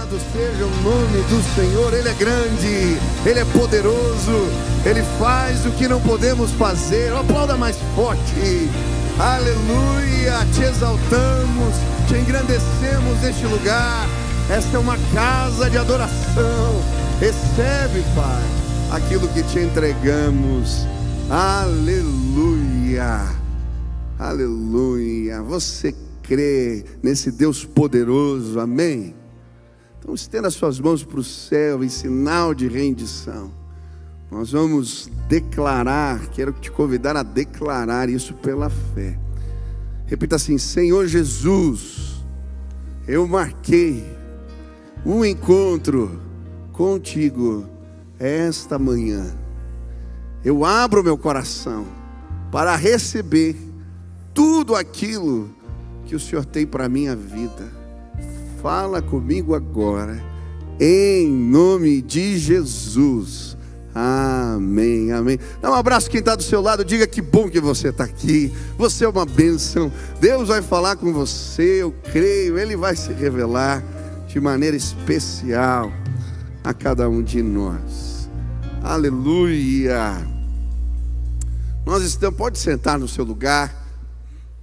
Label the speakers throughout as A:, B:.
A: Louvado seja o nome do Senhor. Ele é grande, Ele é poderoso, Ele faz o que não podemos fazer. Aplauda mais forte. Aleluia, te exaltamos, te engrandecemos neste lugar. Esta é uma casa de adoração. Recebe, Pai, aquilo que te entregamos. Aleluia, aleluia. Você crê nesse Deus poderoso, amém? Então estenda suas mãos para o céu em sinal de rendição. Nós vamos declarar, quero te convidar a declarar isso pela fé. Repita assim: Senhor Jesus, eu marquei um encontro contigo esta manhã. Eu abro meu coração para receber tudo aquilo que o Senhor tem para a minha vida. Fala comigo agora, em nome de Jesus. Amém, amém. Dá um abraço quem está do seu lado, diga que bom que você está aqui. Você é uma bênção. Deus vai falar com você, eu creio. Ele vai se revelar de maneira especial a cada um de nós. Aleluia. Nós estamos, pode sentar no seu lugar.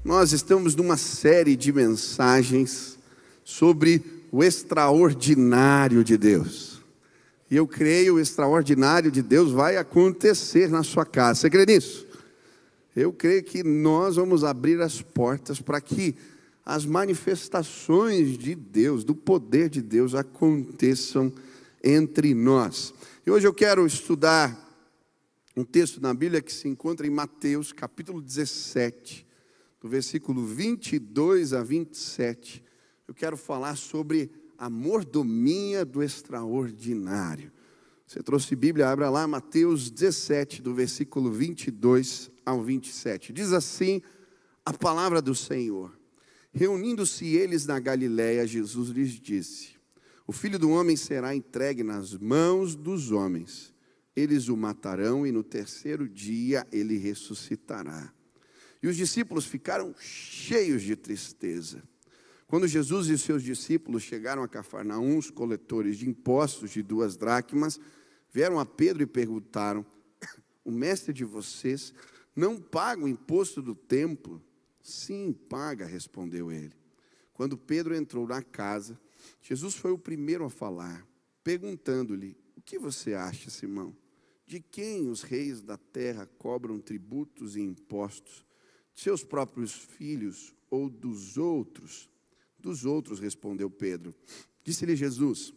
A: Nós estamos numa série de mensagens sobre o extraordinário de Deus. E eu creio que o extraordinário de Deus vai acontecer na sua casa. Você crê nisso? Eu creio que nós vamos abrir as portas para que as manifestações de Deus, do poder de Deus, aconteçam entre nós. E hoje eu quero estudar um texto na Bíblia que se encontra em Mateus, capítulo 17, do versículo 22 a 27. Eu quero falar sobre a mordomia do extraordinário. Você trouxe Bíblia, abra lá Mateus 17, do versículo 22 ao 27. Diz assim a palavra do Senhor: reunindo-se eles na Galiléia, Jesus lhes disse: o Filho do Homem será entregue nas mãos dos homens. Eles o matarão e no terceiro dia ele ressuscitará. E os discípulos ficaram cheios de tristeza. Quando Jesus e seus discípulos chegaram a Cafarnaum, os coletores de impostos de 2 dracmas vieram a Pedro e perguntaram: o mestre de vocês não paga o imposto do templo? Sim, paga, respondeu ele. Quando Pedro entrou na casa, Jesus foi o primeiro a falar, perguntando-lhe: o que você acha, Simão? De quem os reis da terra cobram tributos e impostos? De seus próprios filhos ou dos outros? Dos outros, respondeu Pedro. Disse-lhe Jesus: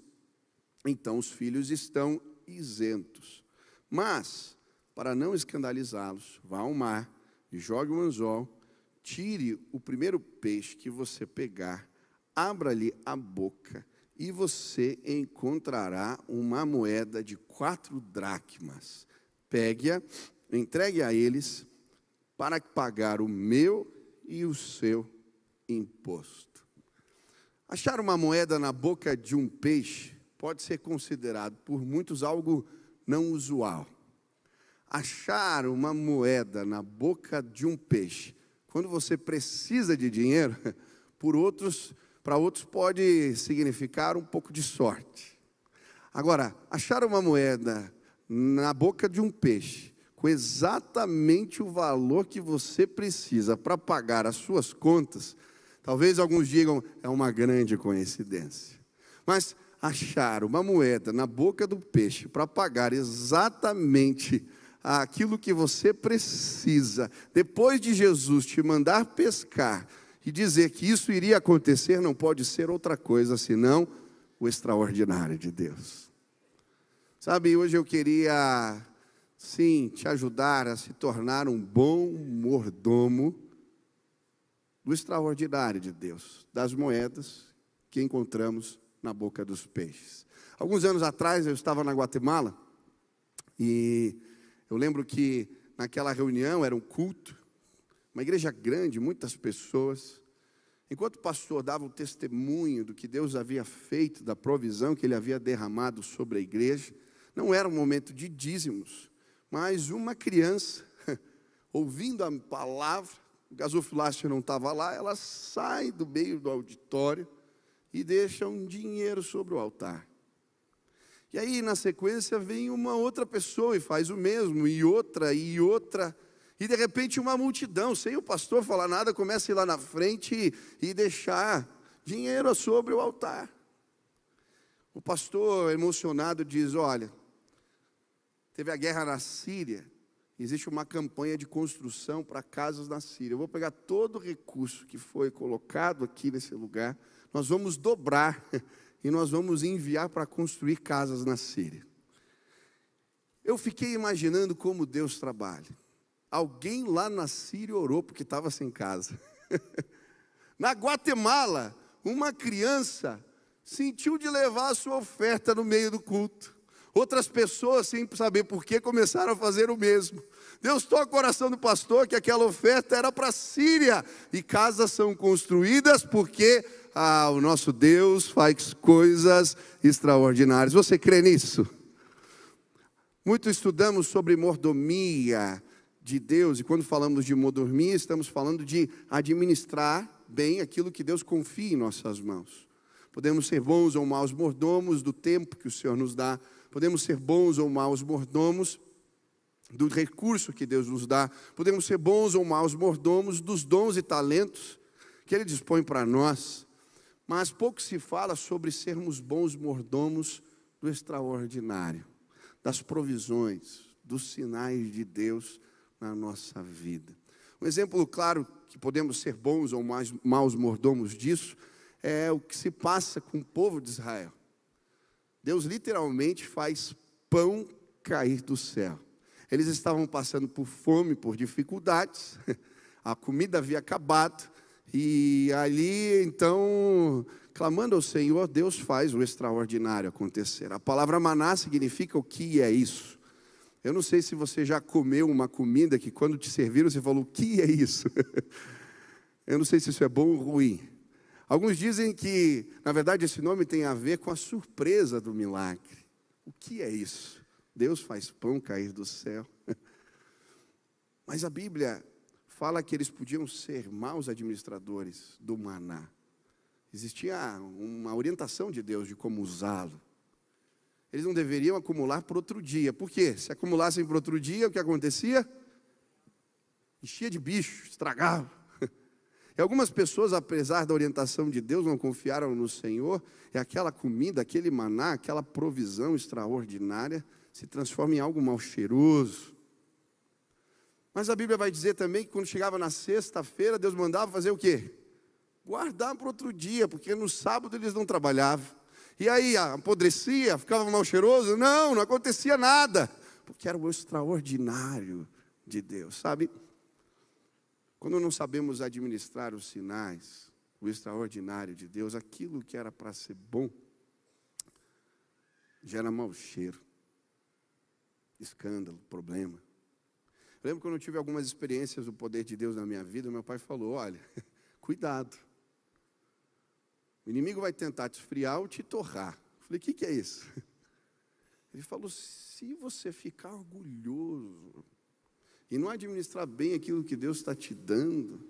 A: então os filhos estão isentos. Mas, para não escandalizá-los, vá ao mar e jogue um anzol, tire o primeiro peixe que você pegar, abra-lhe a boca e você encontrará uma moeda de 4 dracmas. Pegue-a, entregue a eles para pagar o meu e o seu imposto. Achar uma moeda na boca de um peixe pode ser considerado por muitos algo não usual. Achar uma moeda na boca de um peixe, quando você precisa de dinheiro, para outros pode significar um pouco de sorte. Agora, achar uma moeda na boca de um peixe, com exatamente o valor que você precisa para pagar as suas contas, talvez alguns digam, é uma grande coincidência. Mas achar uma moeda na boca do peixe para pagar exatamente aquilo que você precisa, depois de Jesus te mandar pescar e dizer que isso iria acontecer, não pode ser outra coisa senão o extraordinário de Deus. Sabe, hoje eu queria, sim, te ajudar a se tornar um bom mordomo do extraordinário de Deus, das moedas que encontramos na boca dos peixes. Alguns anos atrás eu estava na Guatemala e eu lembro que naquela reunião era um culto, uma igreja grande, muitas pessoas. Enquanto o pastor dava o testemunho do que Deus havia feito, da provisão que Ele havia derramado sobre a igreja, não era um momento de dízimos, mas uma criança, ouvindo a palavra, o gasofilácio não estava lá, ela sai do meio do auditório e deixam dinheiro sobre o altar. E aí, na sequência, vem uma outra pessoa e faz o mesmo, e outra, e de repente uma multidão, sem o pastor falar nada, começa a ir lá na frente e deixar dinheiro sobre o altar. O pastor, emocionado, diz: olha, teve a guerra na Síria, existe uma campanha de construção para casas na Síria. Eu vou pegar todo o recurso que foi colocado aqui nesse lugar, nós vamos dobrar e nós vamos enviar para construir casas na Síria. Eu fiquei imaginando como Deus trabalha. Alguém lá na Síria orou porque estava sem casa. Na Guatemala, uma criança sentiu de levar a sua oferta no meio do culto. Outras pessoas, sem saber porquê, começaram a fazer o mesmo. Deus toca o coração do pastor que aquela oferta era para a Síria. E casas são construídas porque o nosso Deus faz coisas extraordinárias. Você crê nisso? Muito estudamos sobre mordomia de Deus. E quando falamos de mordomia, estamos falando de administrar bem aquilo que Deus confia em nossas mãos. Podemos ser bons ou maus mordomos do tempo que o Senhor nos dá. Podemos ser bons ou maus mordomos do recurso que Deus nos dá. Podemos ser bons ou maus mordomos dos dons e talentos que Ele dispõe para nós. Mas pouco se fala sobre sermos bons mordomos do extraordinário, das provisões, dos sinais de Deus na nossa vida. Um exemplo claro que podemos ser bons ou maus mordomos disso é o que se passa com o povo de Israel. Deus literalmente faz pão cair do céu. Eles estavam passando por fome, por dificuldades, a comida havia acabado, e ali então, clamando ao Senhor, Deus faz o extraordinário acontecer. A palavra maná significa o que é isso. Eu não sei se você já comeu uma comida que quando te serviram você falou, o que é isso? Eu não sei se isso é bom ou ruim. Alguns dizem que, na verdade, esse nome tem a ver com a surpresa do milagre. O que é isso? Deus faz pão cair do céu. Mas a Bíblia fala que eles podiam ser maus administradores do maná. Existia uma orientação de Deus de como usá-lo. Eles não deveriam acumular para outro dia. Por quê? Se acumulassem para outro dia, o que acontecia? Enchia de bicho, estragava. E algumas pessoas, apesar da orientação de Deus, não confiaram no Senhor. E aquela comida, aquele maná, aquela provisão extraordinária se transforma em algo mal cheiroso. Mas a Bíblia vai dizer também que quando chegava na sexta-feira, Deus mandava fazer o quê? Guardar para outro dia, porque no sábado eles não trabalhavam. E aí, apodrecia, ficava mal cheiroso? Não acontecia nada, porque era o extraordinário de Deus, sabe? Quando não sabemos administrar os sinais, o extraordinário de Deus, aquilo que era para ser bom, gera mau cheiro, escândalo, problema. Eu lembro quando eu tive algumas experiências do poder de Deus na minha vida, meu pai falou, olha, cuidado. O inimigo vai tentar te esfriar ou te torrar. Eu falei, o que é isso? Ele falou, se você ficar orgulhoso e não administrar bem aquilo que Deus está te dando,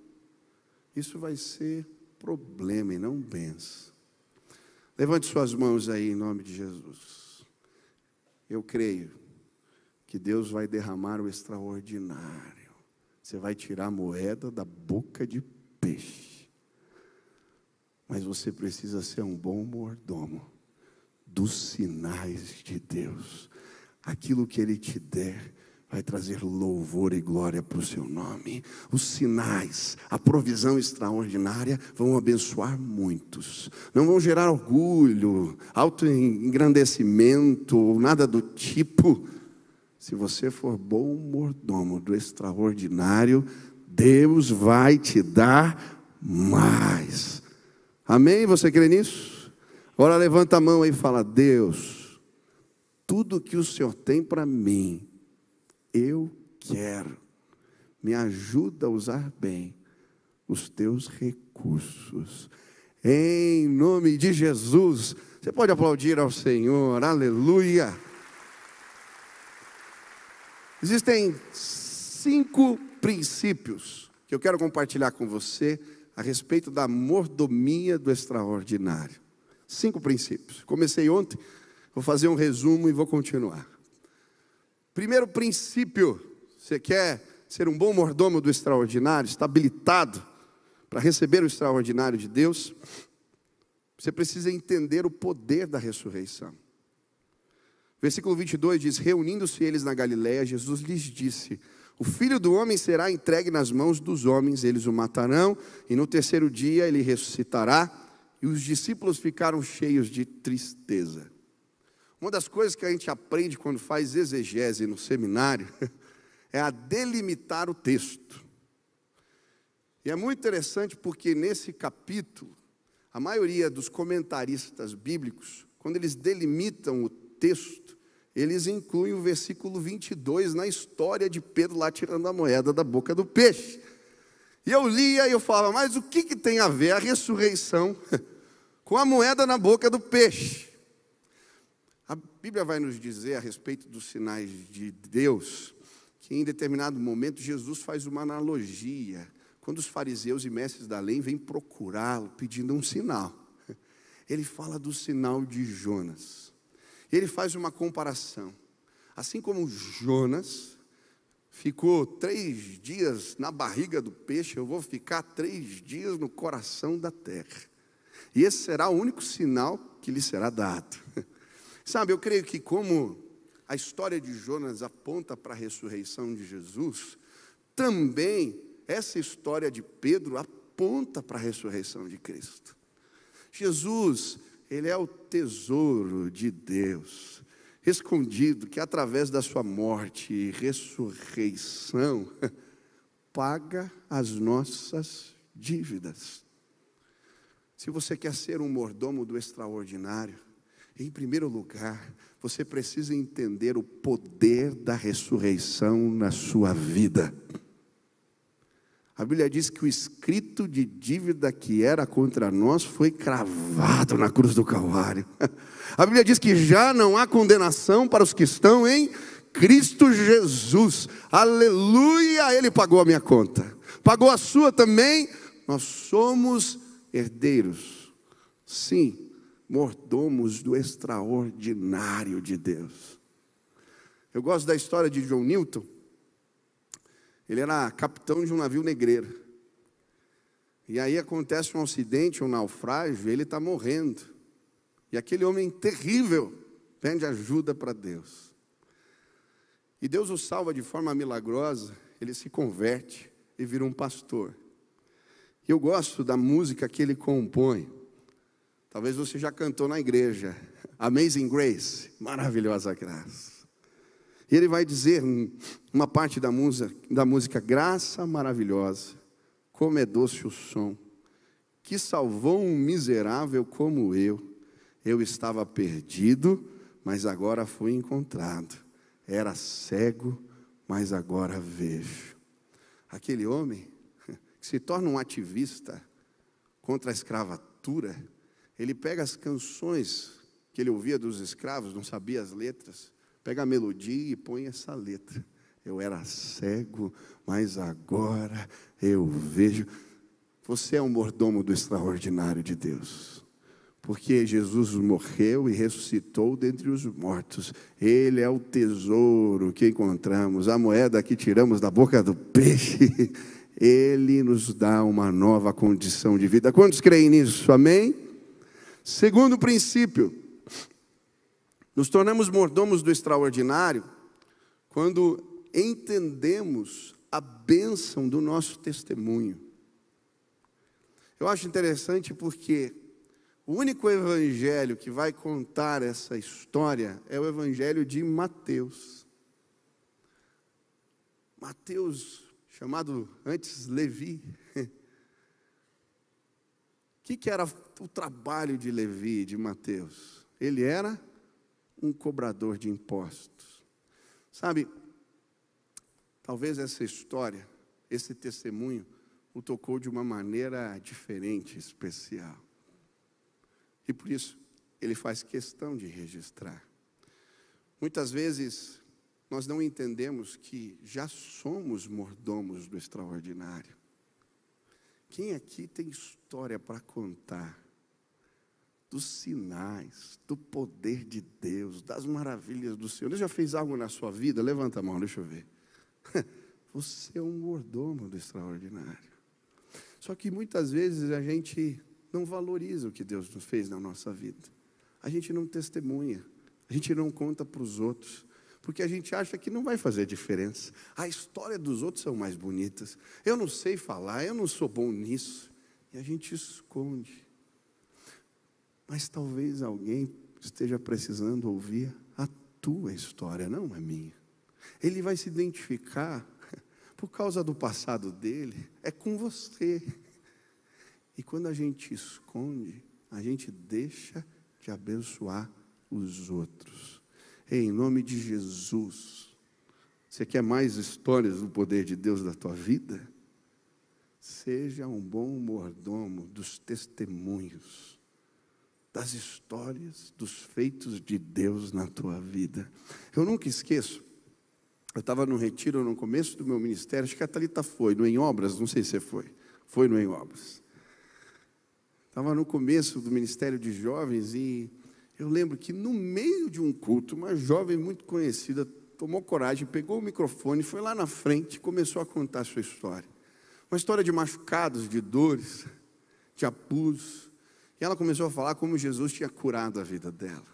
A: isso vai ser problema e não bênção. Levante suas mãos aí em nome de Jesus. Eu creio que Deus vai derramar o extraordinário. Você vai tirar a moeda da boca de peixe. Mas você precisa ser um bom mordomo dos sinais de Deus. Aquilo que Ele te der vai trazer louvor e glória para o seu nome. Os sinais, a provisão extraordinária vão abençoar muitos. Não vão gerar orgulho, autoengrandecimento, nada do tipo. Se você for bom mordomo do extraordinário, Deus vai te dar mais. Amém? Você crê nisso? Agora levanta a mão aí e fala, Deus, tudo que o Senhor tem para mim, eu quero. Me ajuda a usar bem os teus recursos. Em nome de Jesus. Você pode aplaudir ao Senhor. Aleluia. Existem 5 princípios que eu quero compartilhar com você a respeito da mordomia do extraordinário. 5 princípios. Comecei ontem, vou fazer um resumo e vou continuar. Primeiro princípio, você quer ser um bom mordomo do extraordinário, está habilitado para receber o extraordinário de Deus, você precisa entender o poder da ressurreição. Versículo 22 diz: reunindo-se eles na Galileia, Jesus lhes disse: o Filho do Homem será entregue nas mãos dos homens, eles o matarão, e no terceiro dia ele ressuscitará. E os discípulos ficaram cheios de tristeza. Uma das coisas que a gente aprende quando faz exegese no seminário é a delimitar o texto. E é muito interessante porque nesse capítulo, a maioria dos comentaristas bíblicos, quando eles delimitam o texto, eles incluem o versículo 22 na história de Pedro lá tirando a moeda da boca do peixe. E eu lia e eu falava, mas o que tem a ver a ressurreição com a moeda na boca do peixe? A Bíblia vai nos dizer a respeito dos sinais de Deus, que em determinado momento Jesus faz uma analogia, quando os fariseus e mestres da lei vêm procurá-lo pedindo um sinal. Ele fala do sinal de Jonas. Ele faz uma comparação. Assim como Jonas ficou 3 dias na barriga do peixe, eu vou ficar 3 dias no coração da terra. E esse será o único sinal que lhe será dado. Sabe, eu creio que como a história de Jonas aponta para a ressurreição de Jesus, também essa história de Pedro aponta para a ressurreição de Cristo. Jesus, ele é o tesouro de Deus, escondido, que através da sua morte e ressurreição, paga as nossas dívidas. Se você quer ser um mordomo do extraordinário, em primeiro lugar, você precisa entender o poder da ressurreição na sua vida. A Bíblia diz que o escrito de dívida que era contra nós foi cravado na cruz do Calvário. A Bíblia diz que já não há condenação para os que estão em Cristo Jesus. Aleluia! Ele pagou a minha conta, pagou a sua também. Nós somos herdeiros, sim, mordomos do extraordinário de Deus. Eu gosto da história de John Newton. Ele era capitão de um navio negreiro. E aí acontece um acidente, um naufrágio, e ele está morrendo. E aquele homem terrível pede ajuda para Deus. E Deus o salva de forma milagrosa, ele se converte e vira um pastor. E eu gosto da música que ele compõe. Talvez você já cantou na igreja. Amazing Grace, maravilhosa graça. E ele vai dizer, uma parte da música, graça maravilhosa, como é doce o som, que salvou um miserável como eu estava perdido, mas agora fui encontrado, era cego, mas agora vejo. Aquele homem, que se torna um ativista contra a escravatura, ele pega as canções que ele ouvia dos escravos, não sabia as letras, pega a melodia e põe essa letra. Eu era cego, mas agora eu vejo. Você é um mordomo do extraordinário de Deus. Porque Jesus morreu e ressuscitou dentre os mortos. Ele é o tesouro que encontramos, a moeda que tiramos da boca do peixe. Ele nos dá uma nova condição de vida. Quantos creem nisso? Amém? Segundo princípio. Nos tornamos mordomos do extraordinário quando entendemos a bênção do nosso testemunho. Eu acho interessante porque o único evangelho que vai contar essa história é o evangelho de Mateus. Mateus, chamado antes Levi. O que era o trabalho de Levi, de Mateus? Ele era um cobrador de impostos. Sabe, talvez essa história, esse testemunho, o tocou de uma maneira diferente, especial. E por isso, ele faz questão de registrar. Muitas vezes, nós não entendemos que já somos mordomos do extraordinário. Quem aqui tem história para contar dos sinais, do poder de Deus, das maravilhas do Senhor. Deus já fez algo na sua vida? Levanta a mão, deixa eu ver. Você é um mordomo do extraordinário. Só que muitas vezes a gente não valoriza o que Deus nos fez na nossa vida. A gente não testemunha, a gente não conta para os outros, porque a gente acha que não vai fazer diferença. A história dos outros são mais bonitas. Eu não sei falar, eu não sou bom nisso. E a gente esconde. Mas talvez alguém esteja precisando ouvir a tua história, não a minha. Ele vai se identificar, por causa do passado dele, é com você. E quando a gente esconde, a gente deixa de abençoar os outros. Em nome de Jesus, você quer mais histórias do poder de Deus na tua vida? Seja um bom mordomo dos testemunhos, das histórias, dos feitos de Deus na tua vida. Eu nunca esqueço, eu estava no retiro no começo do meu ministério, acho que a Thalita foi, no Em Obras, não sei se você foi no Em Obras. Estava no começo do ministério de jovens e eu lembro que no meio de um culto, uma jovem muito conhecida tomou coragem, pegou o microfone, foi lá na frente e começou a contar a sua história. Uma história de machucados, de dores, de abusos. E ela começou a falar como Jesus tinha curado a vida dela.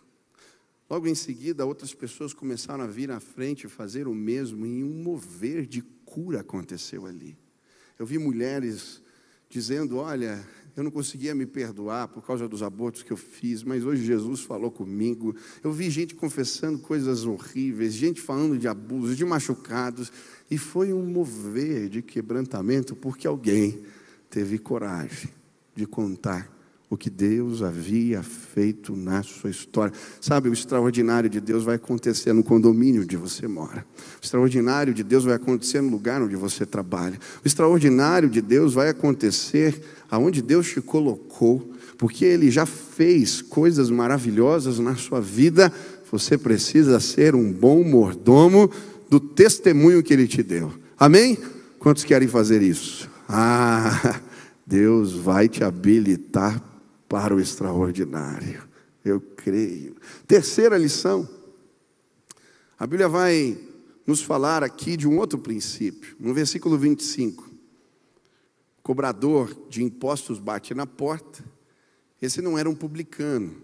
A: Logo em seguida, outras pessoas começaram a vir à frente e fazer o mesmo, e um mover de cura aconteceu ali. Eu vi mulheres dizendo, olha, eu não conseguia me perdoar por causa dos abortos que eu fiz, mas hoje Jesus falou comigo. Eu vi gente confessando coisas horríveis, gente falando de abusos, de machucados, e foi um mover de quebrantamento, porque alguém teve coragem de contar o que Deus havia feito na sua história. Sabe, o extraordinário de Deus vai acontecer no condomínio onde você mora. O extraordinário de Deus vai acontecer no lugar onde você trabalha. O extraordinário de Deus vai acontecer aonde Deus te colocou, porque Ele já fez coisas maravilhosas na sua vida. Você precisa ser um bom mordomo do testemunho que Ele te deu. Amém? Quantos querem fazer isso? Deus vai te habilitar para o extraordinário. Eu creio. Terceira lição. A Bíblia vai nos falar aqui de um outro princípio. No versículo 25. O cobrador de impostos bate na porta. Esse não era um publicano.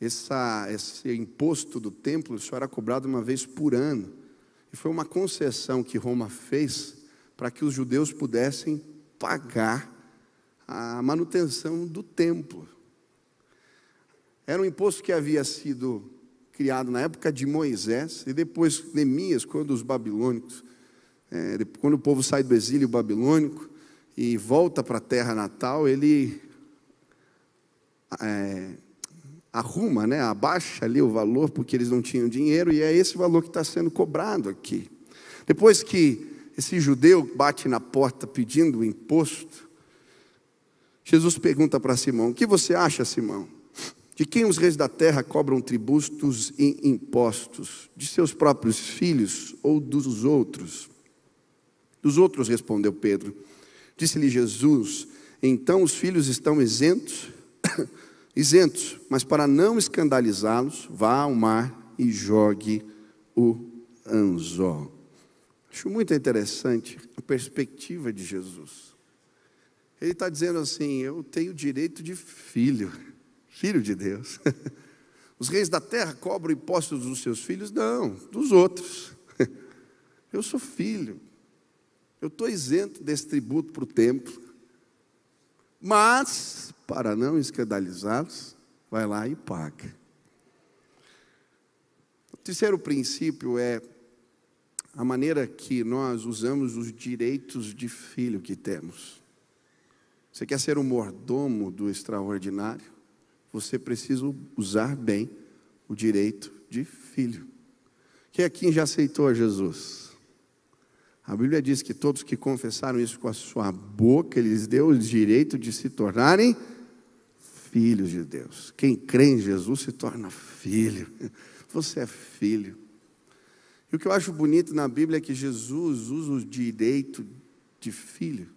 A: Esse imposto do templo só era cobrado uma vez por ano. E foi uma concessão que Roma fez para que os judeus pudessem pagar a manutenção do templo. Era um imposto que havia sido criado na época de Moisés, e depois Neemias, quando os babilônicos, quando o povo sai do exílio babilônico e volta para a terra natal, ele arruma, abaixa ali o valor, porque eles não tinham dinheiro, e é esse valor que está sendo cobrado aqui. Depois que esse judeu bate na porta pedindo o imposto, Jesus pergunta para Simão, o que você acha, Simão? De quem os reis da terra cobram tributos e impostos? De seus próprios filhos ou dos outros? Dos outros, respondeu Pedro. Disse-lhe Jesus, então os filhos estão isentos, mas para não escandalizá-los, vá ao mar e jogue o anzol. Acho muito interessante a perspectiva de Jesus. Ele está dizendo assim, eu tenho direito de filho de Deus. Os reis da terra cobram impostos dos seus filhos? Não, dos outros. Eu sou filho. Eu estou isento desse tributo para o templo. Mas, para não escandalizá-los, vai lá e paga. O terceiro princípio é a maneira que nós usamos os direitos de filho que temos. Você quer ser um mordomo do extraordinário? Você precisa usar bem o direito de filho. Quem aqui já aceitou a Jesus? A Bíblia diz que todos que confessaram isso com a sua boca, Ele lhes deu o direito de se tornarem filhos de Deus. Quem crê em Jesus se torna filho. Você é filho. E o que eu acho bonito na Bíblia é que Jesus usa o direito de filho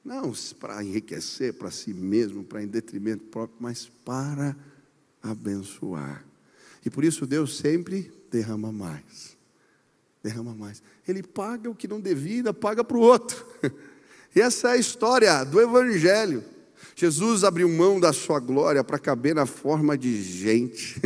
A: Não para enriquecer para si mesmo, para em detrimento próprio, mas para abençoar. E por isso Deus sempre derrama mais. Derrama mais. Ele paga o que não devia, ainda paga para o outro. E essa é a história do Evangelho. Jesus abriu mão da sua glória para caber na forma de gente.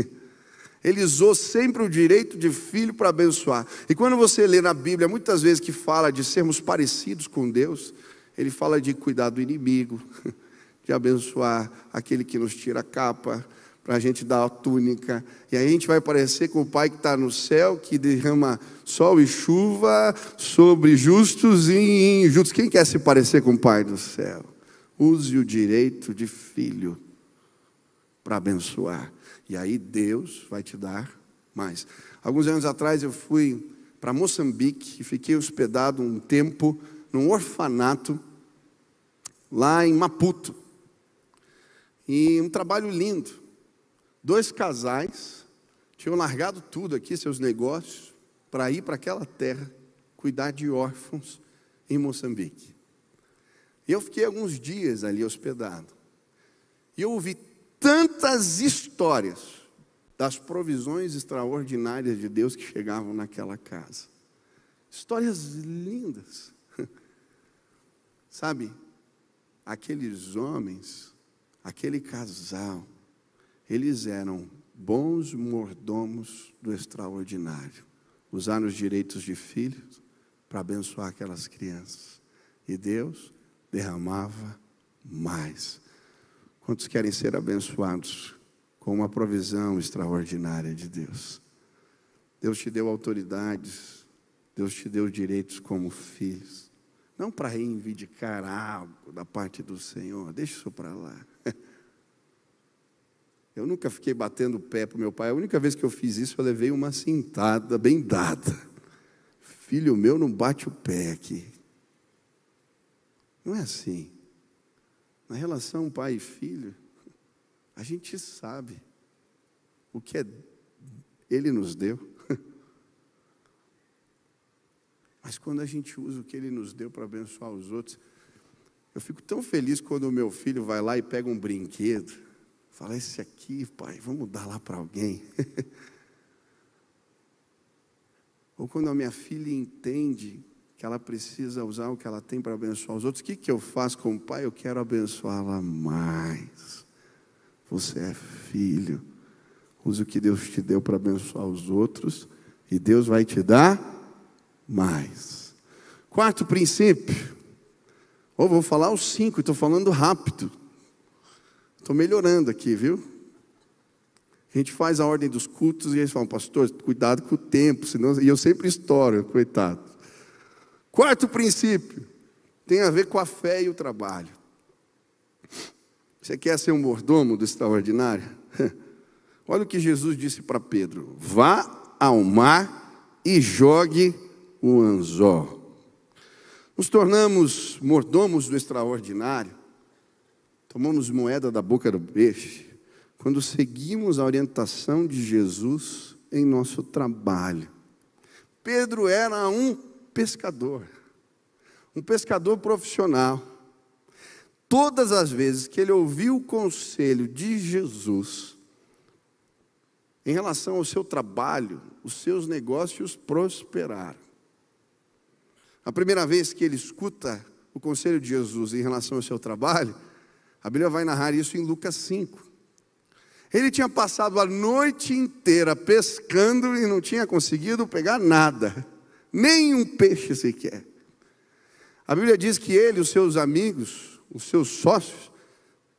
A: Ele usou sempre o direito de filho para abençoar. E quando você lê na Bíblia, muitas vezes que fala de sermos parecidos com Deus, ele fala de cuidar do inimigo, de abençoar aquele que nos tira a capa, para a gente dar a túnica. E aí a gente vai parecer com o Pai que está no céu, que derrama sol e chuva sobre justos e injustos. Quem quer se parecer com o Pai do céu? Use o direito de filho para abençoar. E aí Deus vai te dar mais. Alguns anos atrás eu fui para Moçambique e fiquei hospedado um tempo num orfanato lá em Maputo. E um trabalho lindo. 2 casais tinham largado tudo aqui, seus negócios, para ir para aquela terra, cuidar de órfãos em Moçambique. E eu fiquei alguns dias ali hospedado. E eu ouvi tantas histórias das provisões extraordinárias de Deus que chegavam naquela casa. Histórias lindas. Sabe, aqueles homens, aquele casal, eles eram bons mordomos do extraordinário. Usaram os direitos de filhos para abençoar aquelas crianças. E Deus derramava mais. Quantos querem ser abençoados com uma provisão extraordinária de Deus? Deus te deu autoridades, Deus te deu direitos como filhos. Não para reivindicar algo da parte do Senhor, deixa isso para lá. Eu nunca fiquei batendo o pé para o meu pai. A única vez que eu fiz isso, eu levei uma cintada bem dada. Filho meu, não bate o pé aqui. Não é assim. Na relação pai e filho, a gente sabe o que Ele nos deu. Mas quando a gente usa o que Ele nos deu para abençoar os outros, eu fico tão feliz quando o meu filho vai lá e pega um brinquedo. Fala, esse aqui, pai, vamos dar lá para alguém. Ou quando a minha filha entende que ela precisa usar o que ela tem para abençoar os outros, o que eu faço como pai? Eu quero abençoá-la mais. Você é filho. Use o que Deus te deu para abençoar os outros e Deus vai te dar mais. 4º princípio. Vou falar os 5, estou falando rápido. Estou melhorando aqui, viu? A gente faz a ordem dos cultos e eles falam, pastor, cuidado com o tempo, senão... E eu sempre estouro, coitado. 4º princípio, tem a ver com a fé e o trabalho. Você quer ser um mordomo do extraordinário? Olha o que Jesus disse para Pedro. Vá ao mar e jogue o anzol. Nos tornamos mordomos do extraordinário. Tomamos moeda da boca do peixe quando seguimos a orientação de Jesus em nosso trabalho. Pedro era um pescador profissional. Todas as vezes que ele ouviu o conselho de Jesus em relação ao seu trabalho, os seus negócios prosperaram. A primeira vez que ele escuta o conselho de Jesus em relação ao seu trabalho, a Bíblia vai narrar isso em Lucas 5. Ele tinha passado a noite inteira pescando e não tinha conseguido pegar nada, nem um peixe sequer. A Bíblia diz que ele e os seus amigos, os seus sócios,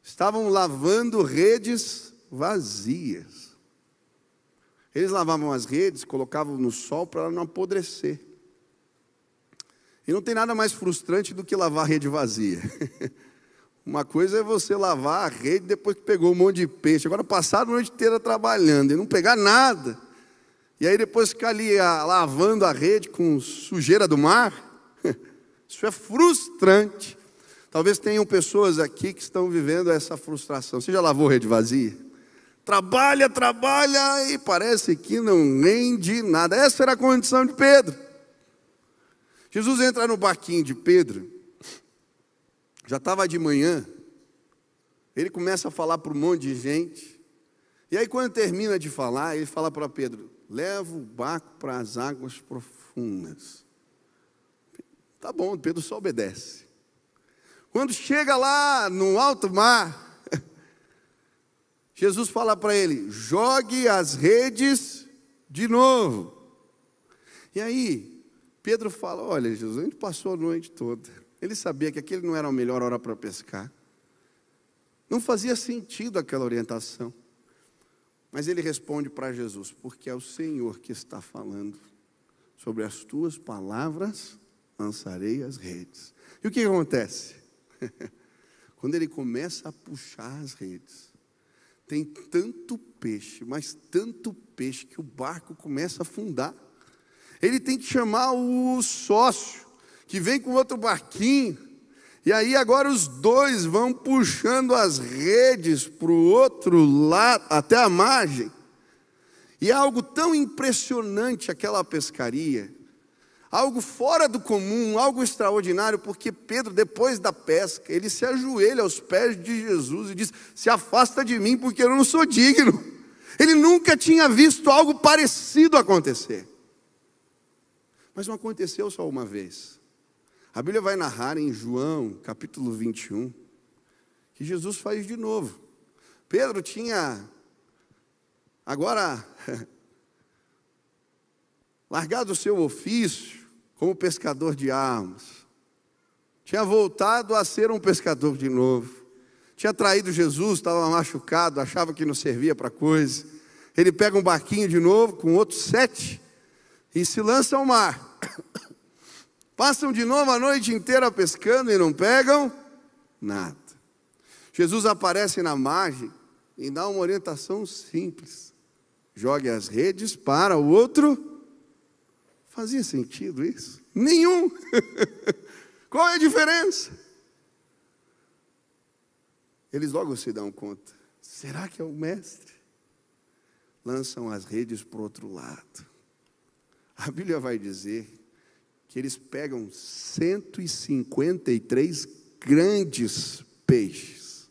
A: estavam lavando redes vazias. Eles lavavam as redes, colocavam no sol para ela não apodrecer. E não tem nada mais frustrante do que lavar a rede vazia. Uma coisa é você lavar a rede depois que pegou um monte de peixe. Agora passaram a noite inteira trabalhando e não pegar nada. E aí depois ficar ali lavando a rede com sujeira do mar. Isso é frustrante. Talvez tenham pessoas aqui que estão vivendo essa frustração. Você já lavou rede vazia? Trabalha e parece que não rende nada. Essa era a condição de Pedro. Jesus entra no barquinho de Pedro. Já estava de manhã, ele começa a falar para um monte de gente, e aí quando termina de falar, ele fala para Pedro: leva o barco para as águas profundas. Tá bom, Pedro só obedece. Quando chega lá no alto mar, Jesus fala para ele: jogue as redes de novo. E aí, Pedro fala: olha, Jesus, a gente passou a noite toda. Ele sabia que aquele não era a melhor hora para pescar. Não fazia sentido aquela orientação. Mas ele responde para Jesus: porque é o Senhor que está falando. Sobre as tuas palavras lançarei as redes. E o que acontece? Quando ele começa a puxar as redes, tem tanto peixe, mas tanto peixe, que o barco começa a afundar. Ele tem que chamar o sócio, que vem com outro barquinho, e aí agora os dois vão puxando as redes para o outro lado, até a margem. E é algo tão impressionante aquela pescaria, algo fora do comum, algo extraordinário, porque Pedro, depois da pesca, ele se ajoelha aos pés de Jesus e diz: se afasta de mim, porque eu não sou digno. Ele nunca tinha visto algo parecido acontecer. Mas não aconteceu só uma vez. A Bíblia vai narrar em João, capítulo 21, que Jesus faz de novo. Pedro tinha agora largado o seu ofício como pescador de almas. Tinha voltado a ser um pescador de novo. Tinha traído Jesus, estava machucado, achava que não servia para coisa. Ele pega um barquinho de novo, com outros 7, e se lança ao mar. Passam de novo a noite inteira pescando e não pegam nada. Jesus aparece na margem e dá uma orientação simples: jogue as redes para o outro. Fazia sentido isso? Nenhum. Qual é a diferença? Eles logo se dão conta: será que é o mestre? Lançam as redes para o outro lado. A Bíblia vai dizer que eles pegam 153 grandes peixes.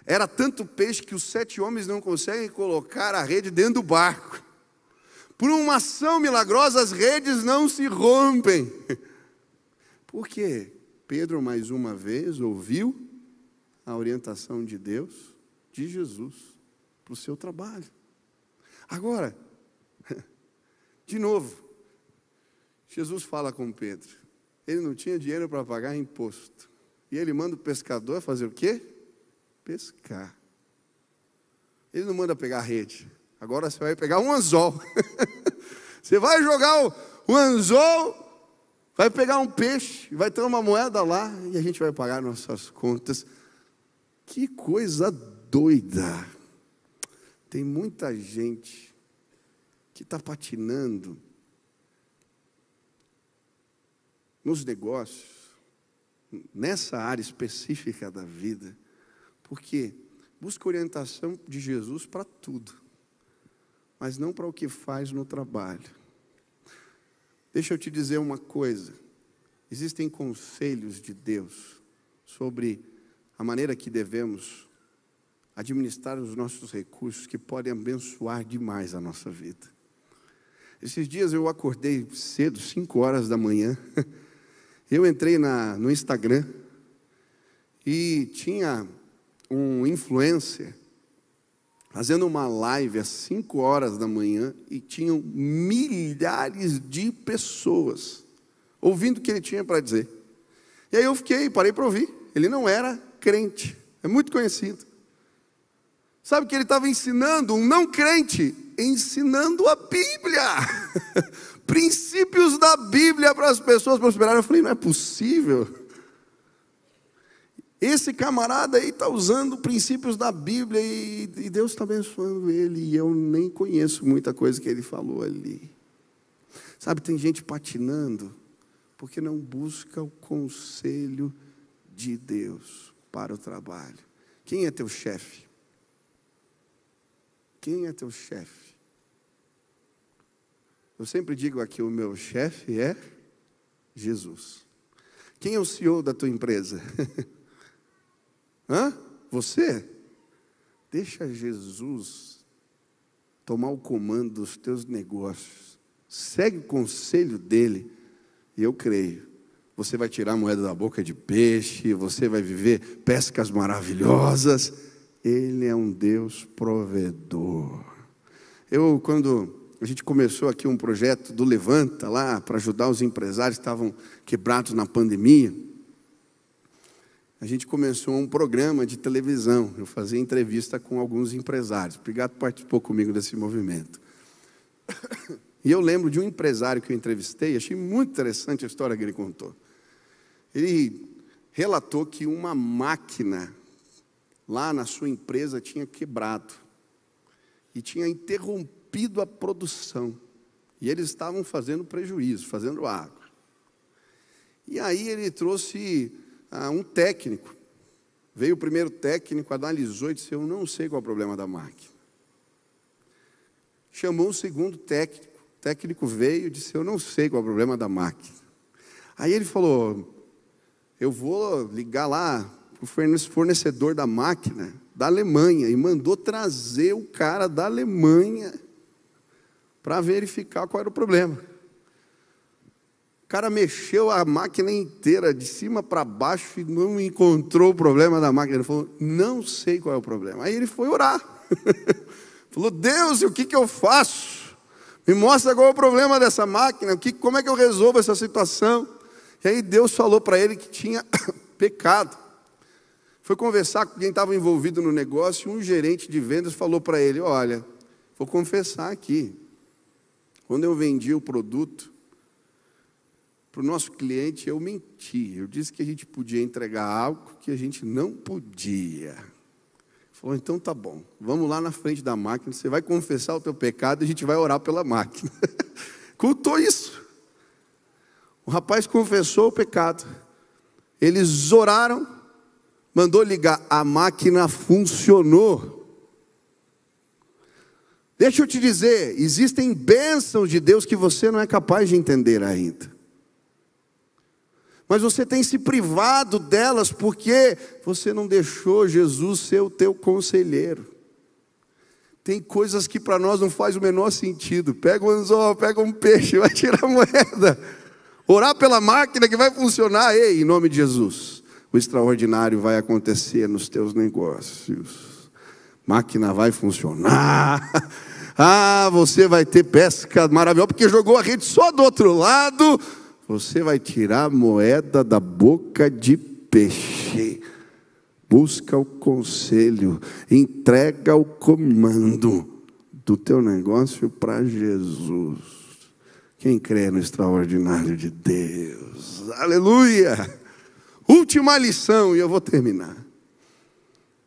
A: Era tanto peixe que os 7 homens não conseguem colocar a rede dentro do barco. Por uma ação milagrosa, as redes não se rompem. Por quê? Pedro, mais uma vez, ouviu a orientação de Deus, de Jesus, para o seu trabalho. Agora, de novo, Jesus fala com Pedro. Ele não tinha dinheiro para pagar imposto. E ele manda o pescador fazer o quê? Pescar. Ele não manda pegar a rede. Agora você vai pegar um anzol. Você vai jogar o anzol, vai pegar um peixe, vai ter uma moeda lá e a gente vai pagar nossas contas. Que coisa doida. Tem muita gente que está patinando nos negócios, nessa área específica da vida, porque busca orientação de Jesus para tudo, mas não para o que faz no trabalho. Deixa eu te dizer uma coisa: existem conselhos de Deus sobre a maneira que devemos administrar os nossos recursos, que podem abençoar demais a nossa vida. Esses dias eu acordei cedo, 5 horas da manhã. Eu entrei no Instagram e tinha um influencer fazendo uma live às 5 horas da manhã e tinham milhares de pessoas ouvindo o que ele tinha para dizer. E aí eu parei para ouvir. Ele não era crente, é muito conhecido. Sabe o que ele estava ensinando? Um não crente, ensinando a Bíblia. Princípios da Bíblia para as pessoas prosperarem. Eu falei: não é possível. Esse camarada aí está usando princípios da Bíblia e Deus está abençoando ele. E eu nem conheço muita coisa que ele falou ali. Sabe, tem gente patinando porque não busca o conselho de Deus para o trabalho. Quem é teu chefe? Quem é teu chefe? Eu sempre digo aqui: o meu chefe é Jesus. Quem é o CEO da tua empresa? Hã? Você? Deixa Jesus tomar o comando dos teus negócios. Segue o conselho dele. E eu creio, você vai tirar a moeda da boca de peixe, você vai viver pescas maravilhosas. Ele é um Deus provedor. Quando a gente começou aqui um projeto do Levanta lá, para ajudar os empresários que estavam quebrados na pandemia, a gente começou um programa de televisão. Eu fazia entrevista com alguns empresários. Obrigado por participar comigo desse movimento. E eu lembro de um empresário que eu entrevistei, achei muito interessante a história que ele contou. Ele relatou que uma máquina lá na sua empresa tinha quebrado e tinha interrompido a produção. E eles estavam fazendo prejuízo, fazendo água. E aí ele trouxe um técnico. Veio o primeiro técnico, analisou e disse: eu não sei qual é o problema da máquina. Chamou o segundo técnico. O técnico veio e disse: eu não sei qual é o problema da máquina. Aí ele falou: eu vou ligar lá para o fornecedor da máquina da Alemanha. E mandou trazer o cara da Alemanha para verificar qual era o problema. O cara mexeu a máquina inteira, de cima para baixo, e não encontrou o problema da máquina. Ele falou: não sei qual é o problema. Aí ele foi orar. Falou: Deus, o que eu faço? Me mostra qual é o problema dessa máquina, como é que eu resolvo essa situação? E aí Deus falou para ele que tinha pecado. Foi conversar com quem estava envolvido no negócio, e um gerente de vendas falou para ele: olha, vou confessar aqui, quando eu vendi o produto para o nosso cliente, eu menti. Eu disse que a gente podia entregar algo que a gente não podia. Falou: então tá bom, vamos lá na frente da máquina, você vai confessar o teu pecado e a gente vai orar pela máquina. Contou isso. O rapaz confessou o pecado. Eles oraram, mandou ligar, a máquina funcionou. Deixa eu te dizer, existem bênçãos de Deus que você não é capaz de entender ainda. Mas você tem se privado delas porque você não deixou Jesus ser o teu conselheiro. Tem coisas que para nós não faz o menor sentido. Pega um anzol, pega um peixe, vai tirar a moeda. Orar pela máquina que vai funcionar. Ei, em nome de Jesus, o extraordinário vai acontecer nos teus negócios. Máquina vai funcionar. Você vai ter pesca maravilhosa, porque jogou a rede só do outro lado. Você vai tirar a moeda da boca de peixe. Busca o conselho. Entrega o comando do teu negócio para Jesus. Quem crê no extraordinário de Deus? Aleluia! Última lição, e eu vou terminar.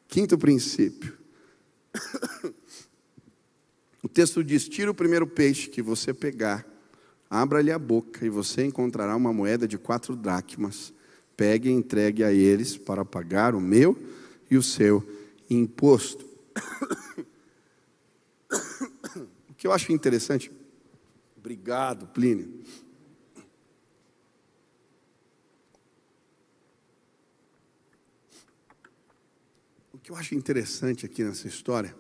A: Quinto princípio. O texto diz: tira o primeiro peixe que você pegar, abra-lhe a boca, e você encontrará uma moeda de 4 dracmas. Pegue e entregue a eles para pagar o meu e o seu imposto. O que eu acho interessante, obrigado, Plínio. O que eu acho interessante aqui nessa história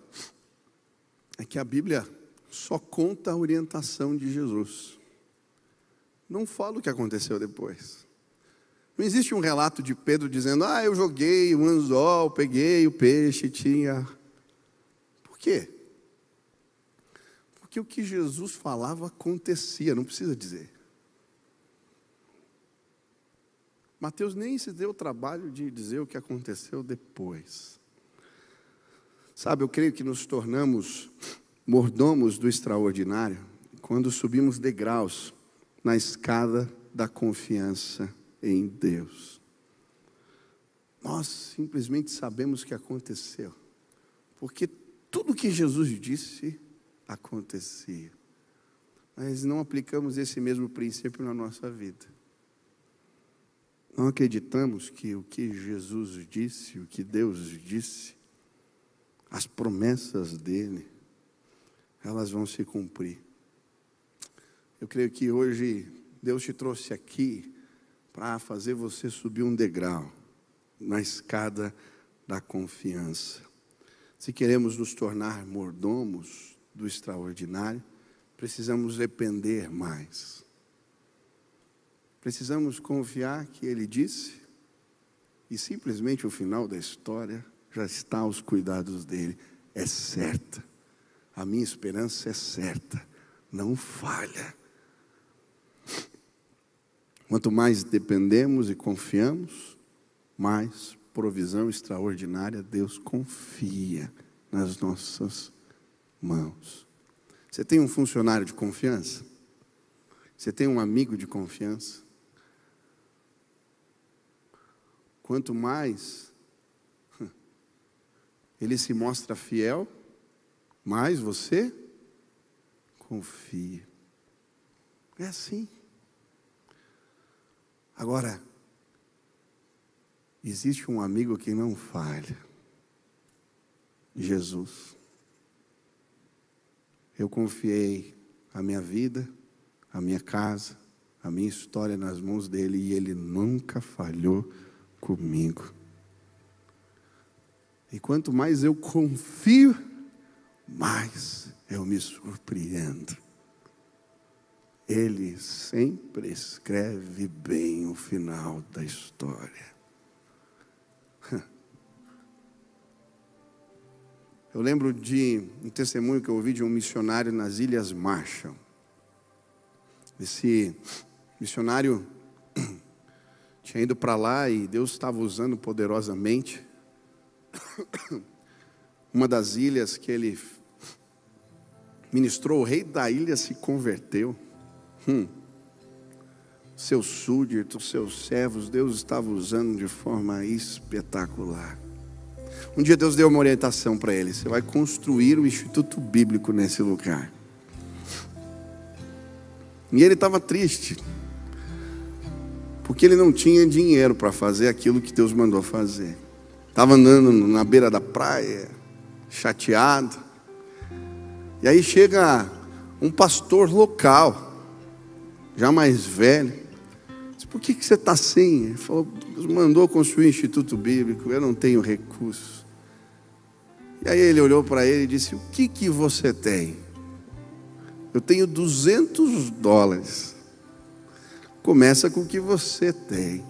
A: é que a Bíblia só conta a orientação de Jesus. Não fala o que aconteceu depois. Não existe um relato de Pedro dizendo: eu joguei um anzol, peguei o peixe, tinha... Por quê? Porque o que Jesus falava acontecia, não precisa dizer. Mateus nem se deu o trabalho de dizer o que aconteceu depois. Sabe, eu creio que nos tornamos mordomos do extraordinário quando subimos degraus na escada da confiança em Deus. Nós simplesmente sabemos o que aconteceu, porque tudo que Jesus disse acontecia. Mas não aplicamos esse mesmo princípio na nossa vida. Não acreditamos que o que Jesus disse, o que Deus disse, as promessas dele, elas vão se cumprir. Eu creio que hoje Deus te trouxe aqui para fazer você subir um degrau na escada da confiança. Se queremos nos tornar mordomos do extraordinário, precisamos depender mais. Precisamos confiar que Ele disse, e simplesmente o final da história já está aos cuidados dEle. É certa. A minha esperança é certa. Não falha. Quanto mais dependemos e confiamos, mais provisão extraordinária Deus confia nas nossas mãos. Você tem um funcionário de confiança? Você tem um amigo de confiança? Quanto mais ele se mostra fiel, mais você confia. É assim. Agora, existe um amigo que não falha. Jesus. Eu confiei a minha vida, a minha casa, a minha história nas mãos dele e ele nunca falhou comigo. E quanto mais eu confio, mais eu me surpreendo. Ele sempre escreve bem o final da história. Eu lembro de um testemunho que eu ouvi de um missionário nas Ilhas Marshall. Esse missionário tinha ido para lá e Deus estava usando poderosamente uma das ilhas que ele ministrou. O rei da ilha se converteu. Seus súditos, seus servos, Deus estava usando de forma espetacular. Um dia Deus deu uma orientação para ele: você vai construir um instituto bíblico nesse lugar. E ele estava triste, porque ele não tinha dinheiro para fazer aquilo que Deus mandou fazer. Estava andando na beira da praia, chateado. E aí chega um pastor local, já mais velho. Disse: por que você está assim? Ele falou: Deus mandou construir um instituto bíblico, eu não tenho recursos. E aí ele olhou para ele e disse: o que você tem? Eu tenho $200. Começa com o que você tem.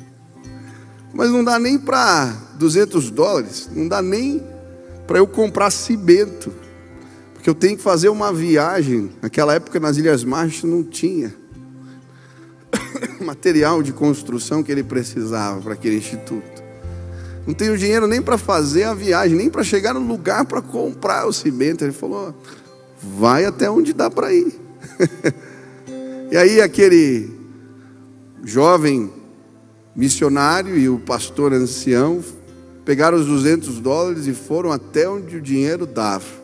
A: Mas não dá nem para $200, não dá nem para eu comprar cimento, porque eu tenho que fazer uma viagem. Naquela época nas Ilhas Marshall não tinha material de construção que ele precisava para aquele instituto. Não tenho dinheiro nem para fazer a viagem, nem para chegar no lugar para comprar o cimento. Ele falou: vai até onde dá para ir. E aí aquele jovem missionário e o pastor ancião pegaram os $200 e foram até onde o dinheiro dava.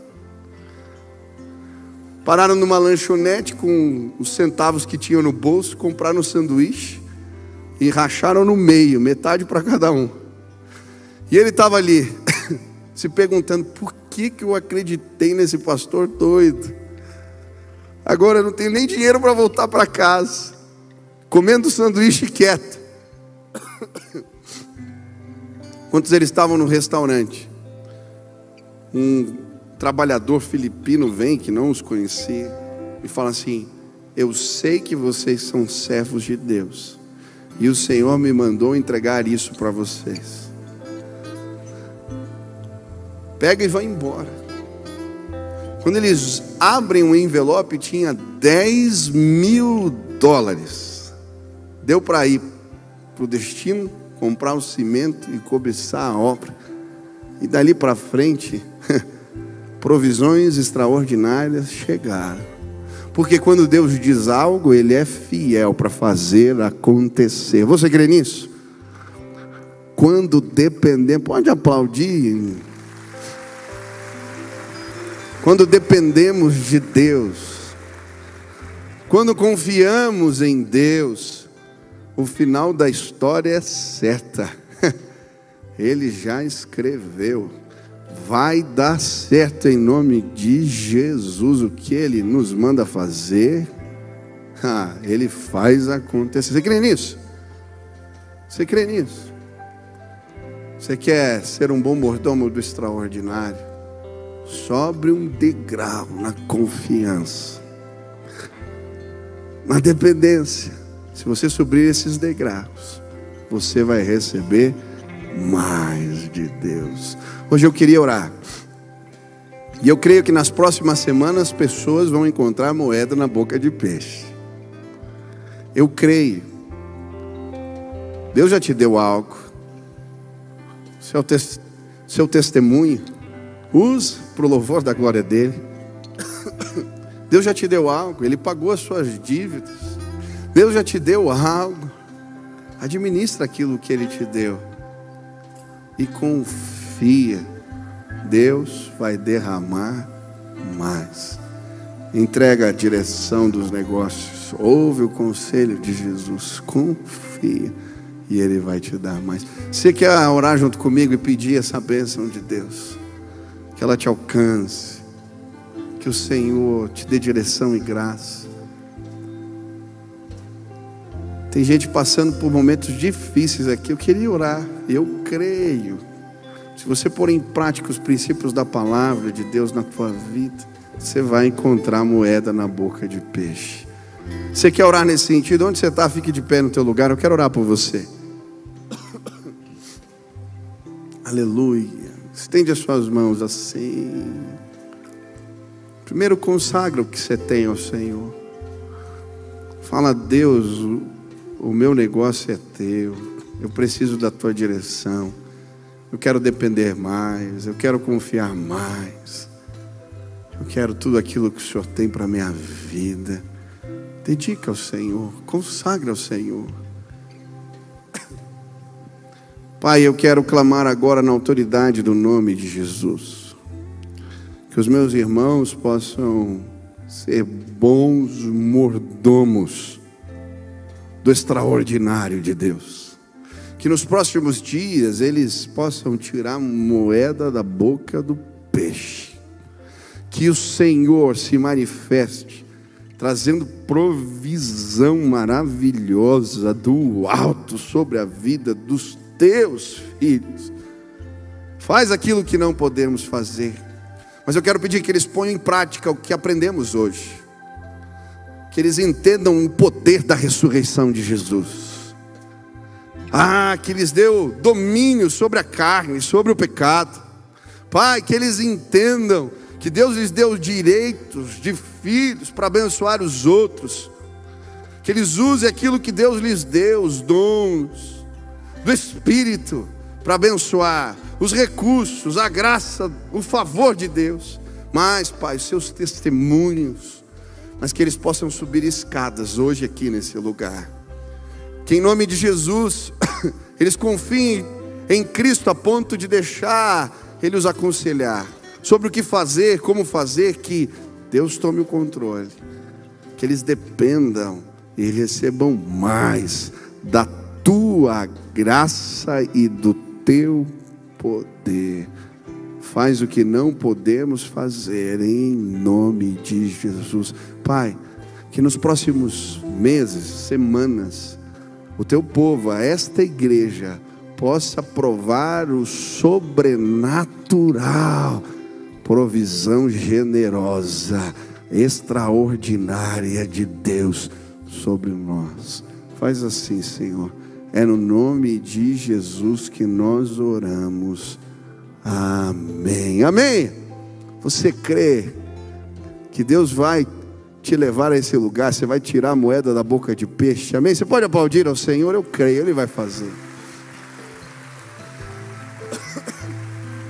A: Pararam numa lanchonete com os centavos que tinham no bolso, compraram um sanduíche e racharam no meio, metade para cada um. E ele estava ali, se perguntando: por que eu acreditei nesse pastor doido? Agora eu não tenho nem dinheiro para voltar para casa, comendo sanduíche quieto. Quando eles estavam no restaurante, um trabalhador filipino vem, que não os conhecia, e fala assim: eu sei que vocês são servos de Deus, e o Senhor me mandou entregar isso para vocês. Pega e vai embora. Quando eles abrem um envelope, tinha $10.000. Deu para ir para o destino, comprar o cimento e começar a obra. E dali para frente, provisões extraordinárias chegaram. Porque quando Deus diz algo, Ele é fiel para fazer acontecer. Você crê nisso? Quando dependemos, pode aplaudir. Quando dependemos de Deus, quando confiamos em Deus, o final da história é certa. Ele já escreveu. Vai dar certo em nome de Jesus. O que Ele nos manda fazer, Ele faz acontecer. Você crê nisso? Você crê nisso? Você quer ser um bom mordomo do extraordinário? Sobre um degrau na confiança, na dependência. Se você subir esses degraus, você vai receber mais de Deus. Hoje eu queria orar. E eu creio que nas próximas semanas pessoas vão encontrar moeda na boca de peixe. Eu creio. Deus já te deu algo. Seu testemunho, use para o louvor da glória dele. Deus já te deu algo. Ele pagou as suas dívidas. Deus já te deu algo. Administra aquilo que Ele te deu e confia. Deus vai derramar mais. Entrega a direção dos negócios. Ouve o conselho de Jesus. Confia e Ele vai te dar mais. Você quer orar junto comigo e pedir essa bênção de Deus? Que ela te alcance. Que o Senhor te dê direção e graça. Tem gente passando por momentos difíceis aqui. Eu queria orar. Eu creio. Se você pôr em prática os princípios da palavra de Deus na tua vida, você vai encontrar moeda na boca de peixe. Você quer orar nesse sentido? Onde você está, fique de pé no teu lugar. Eu quero orar por você. Aleluia. Estende as suas mãos assim. Primeiro consagra o que você tem ao Senhor. Fala: Deus, o meu negócio é teu. Eu preciso da tua direção. Eu quero depender mais. Eu quero confiar mais. Eu quero tudo aquilo que o Senhor tem para a minha vida. Dedica ao Senhor. Consagra ao Senhor. Pai, eu quero clamar agora na autoridade do nome de Jesus. Que os meus irmãos possam ser bons mordomos do extraordinário de Deus. Que nos próximos dias eles possam tirar moeda da boca do peixe. Que o Senhor se manifeste, trazendo provisão maravilhosa do alto sobre a vida dos teus filhos. Faz aquilo que não podemos fazer. Mas eu quero pedir que eles ponham em prática o que aprendemos hoje. Que eles entendam o poder da ressurreição de Jesus. Que lhes deu domínio sobre a carne, sobre o pecado. Pai, que eles entendam que Deus lhes deu direitos de filhos para abençoar os outros. Que eles usem aquilo que Deus lhes deu, os dons do Espírito, para abençoar os recursos, a graça, o favor de Deus. Mas, Pai, os seus testemunhos, mas que eles possam subir escadas hoje aqui nesse lugar. Que em nome de Jesus, eles confiem em Cristo a ponto de deixar Ele os aconselhar sobre o que fazer, como fazer, que Deus tome o controle. Que eles dependam e recebam mais da tua graça e do teu poder. Faz o que não podemos fazer em nome de Jesus. Pai, que nos próximos meses, semanas, o teu povo, esta igreja, possa provar o sobrenatural, provisão generosa, extraordinária de Deus sobre nós. Faz assim, Senhor. É no nome de Jesus que nós oramos. Amém. Amém. Você crê que Deus vai te levar a esse lugar? Você vai tirar a moeda da boca de peixe? Amém? Você pode aplaudir ao Senhor? Eu creio, Ele vai fazer.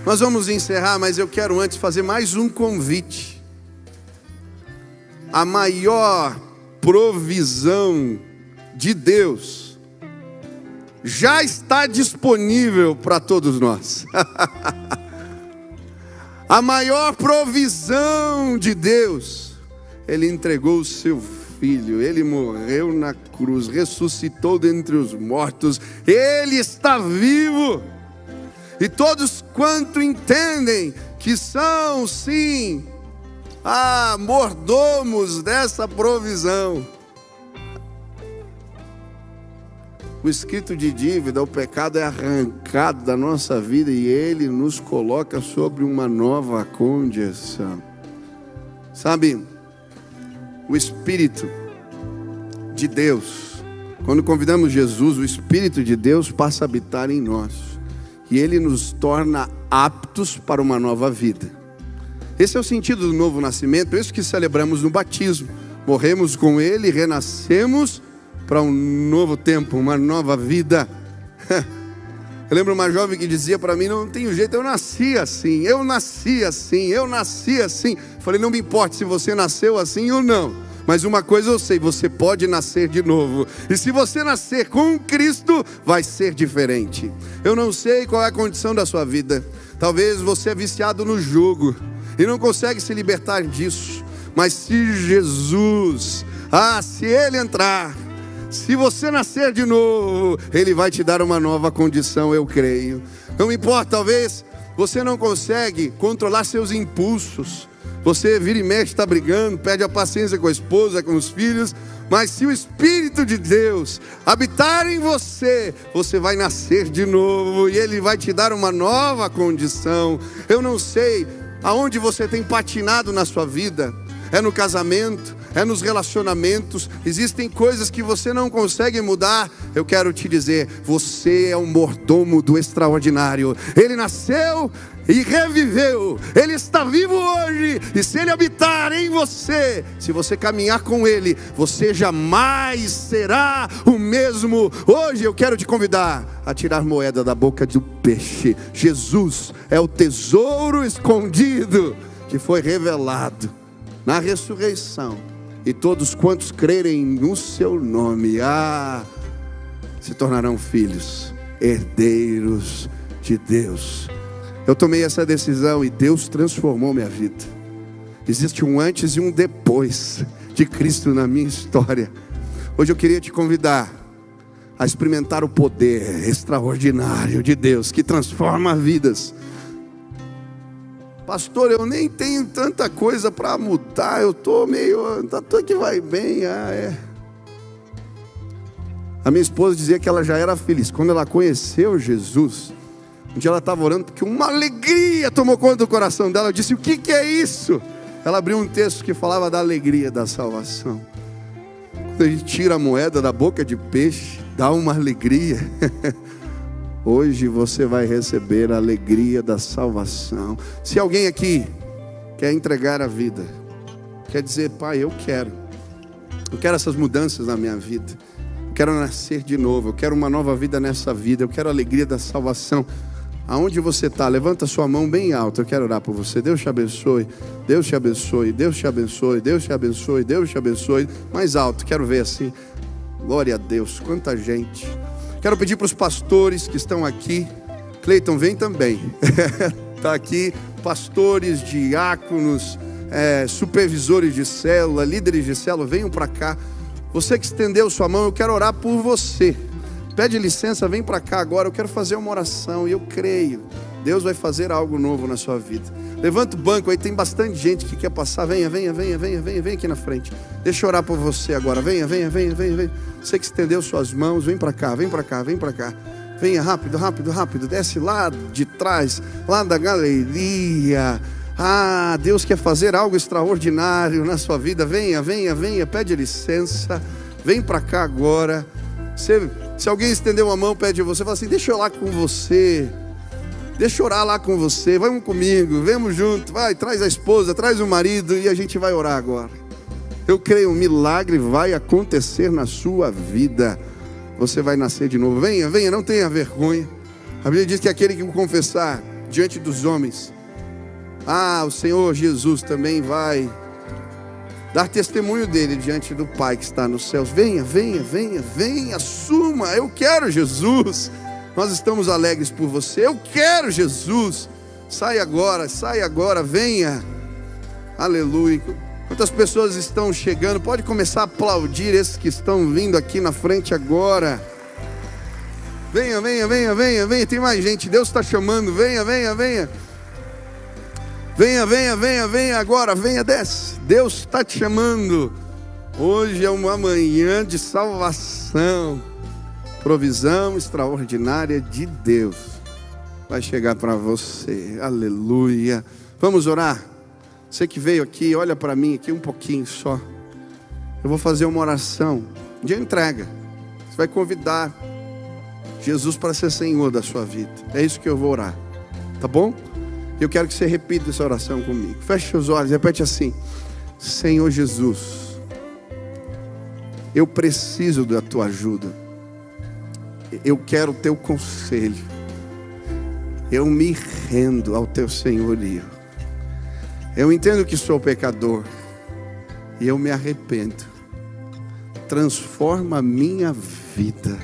A: Nós vamos encerrar, mas eu quero antes fazer mais um convite. A maior provisão de Deus já está disponível para todos nós. A maior provisão de Deus, Ele entregou o seu Filho, Ele morreu na cruz, ressuscitou dentre os mortos, Ele está vivo. E todos quanto entendem que são, sim, mordomos dessa provisão, o escrito de dívida, o pecado é arrancado da nossa vida e Ele nos coloca sobre uma nova condição. Sabe, o Espírito de Deus, quando convidamos Jesus, o Espírito de Deus passa a habitar em nós e Ele nos torna aptos para uma nova vida. Esse é o sentido do novo nascimento, é isso que celebramos no batismo. Morremos com Ele, renascemos para um novo tempo, uma nova vida. Eu lembro uma jovem que dizia para mim: não tem jeito, eu nasci assim, eu nasci assim, eu nasci assim. Falei: não me importa se você nasceu assim ou não, mas uma coisa eu sei, você pode nascer de novo. E se você nascer com Cristo, vai ser diferente. Eu não sei qual é a condição da sua vida. Talvez você é viciado no jogo e não consegue se libertar disso. Mas se Jesus, se Ele entrar, se você nascer de novo, Ele vai te dar uma nova condição, eu creio. Não importa, talvez você não consegue controlar seus impulsos. Você vira e mexe, está brigando, perde a paciência com a esposa, com os filhos. Mas se o Espírito de Deus habitar em você, você vai nascer de novo e Ele vai te dar uma nova condição. Eu não sei aonde você tem patinado na sua vida. É no casamento, é nos relacionamentos. Existem coisas que você não consegue mudar. Eu quero te dizer, você é um mordomo do extraordinário. Ele nasceu e reviveu. Ele está vivo hoje. E se Ele habitar em você, se você caminhar com Ele, você jamais será o mesmo. Hoje eu quero te convidar a tirar moeda da boca do peixe. Jesus é o tesouro escondido que foi revelado na ressurreição, e todos quantos crerem no seu nome, se tornarão filhos, herdeiros de Deus. Eu tomei essa decisão e Deus transformou minha vida. Existe um antes e um depois de Cristo na minha história. Hoje eu queria te convidar a experimentar o poder extraordinário de Deus, que transforma vidas. Pastor, eu nem tenho tanta coisa para mudar, eu estou meio, tudo que vai bem, A minha esposa dizia que ela já era feliz. Quando ela conheceu Jesus, um dia ela estava orando porque uma alegria tomou conta do coração dela. Eu disse: o que é isso? Ela abriu um texto que falava da alegria da salvação. Quando a gente tira a moeda da boca de peixe, dá uma alegria. Hoje você vai receber a alegria da salvação. Se alguém aqui quer entregar a vida, quer dizer: Pai, eu quero essas mudanças na minha vida, eu quero nascer de novo, eu quero uma nova vida nessa vida, eu quero a alegria da salvação. Aonde você está, levanta sua mão bem alta, eu quero orar por você. Deus te abençoe, Deus te abençoe, Deus te abençoe, Deus te abençoe, Deus te abençoe. Mais alto, quero ver assim. Glória a Deus, quanta gente. Quero pedir para os pastores que estão aqui. Cleiton, vem também. Está aqui, pastores, diáconos, supervisores de célula, líderes de célula, venham para cá. Você que estendeu sua mão, eu quero orar por você. Pede licença, vem para cá agora, eu quero fazer uma oração. E eu creio, Deus vai fazer algo novo na sua vida. Levanta o banco aí, tem bastante gente que quer passar. Venha aqui na frente. Deixa eu orar por você agora. Venha. Você que estendeu suas mãos, vem para cá. Venha rápido. Desce lá de trás, lá da galeria. Deus quer fazer algo extraordinário na sua vida. Venha, pede licença. Vem para cá agora. Se alguém estendeu uma mão, pede a você, fala assim: deixa eu orar com você. Deixa eu orar lá com você, vamos comigo, vamos junto, vai, traz a esposa, traz o marido e a gente vai orar agora. Eu creio, um milagre vai acontecer na sua vida. Você vai nascer de novo. Venha, não tenha vergonha. A Bíblia diz que aquele que o confessar diante dos homens, o Senhor Jesus também vai dar testemunho dele diante do Pai que está nos céus. Venha, assuma, eu quero Jesus. Nós estamos alegres por você. Eu quero Jesus. Sai agora, venha. Aleluia. Quantas pessoas estão chegando? Pode começar a aplaudir esses que estão vindo aqui na frente agora. Venha. Tem mais gente. Deus está chamando. Venha. Venha agora. Venha, desce. Deus está te chamando. Hoje é uma manhã de salvação. provisão extraordinária de Deus vai chegar para você. Aleluia. Vamos orar? Você que veio aqui, olha para mim aqui um pouquinho só. Eu vou fazer uma oração de entrega. Você vai convidar Jesus para ser Senhor da sua vida. É isso que eu vou orar, tá bom? Eu quero que você repita essa oração comigo. Feche os olhos, repete assim: Senhor Jesus, eu preciso da tua ajuda. Eu quero o teu conselho. Eu me rendo ao teu senhorio. Eu entendo que sou pecador e eu me arrependo. Transforma a minha vida.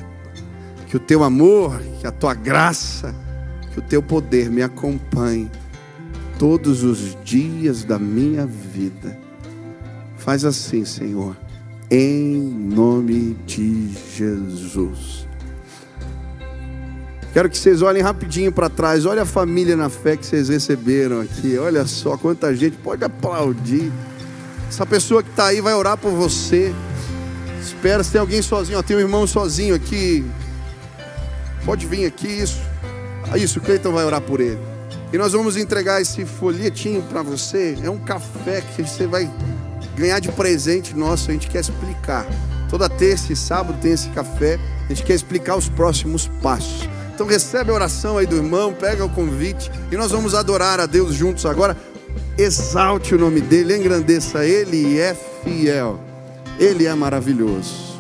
A: Que o teu amor, que a tua graça, que o teu poder me acompanhe todos os dias da minha vida. Faz assim, Senhor, em nome de Jesus. Quero que vocês olhem rapidinho para trás. Olha a família na fé que vocês receberam aqui. Olha só quanta gente. Pode aplaudir. Essa pessoa que está aí vai orar por você. Espera, se tem alguém sozinho. Ó, tem um irmão sozinho aqui. Pode vir aqui, isso. Isso, o Cleiton vai orar por ele. E nós vamos entregar esse folhetinho para você. É um café que você vai ganhar de presente nosso. A gente quer explicar. Toda terça e sábado tem esse café. A gente quer explicar os próximos passos. Então recebe a oração aí do irmão, pega o convite e nós vamos adorar a Deus juntos agora. Exalte o nome dele, engrandeça ele, e é fiel. Ele é maravilhoso.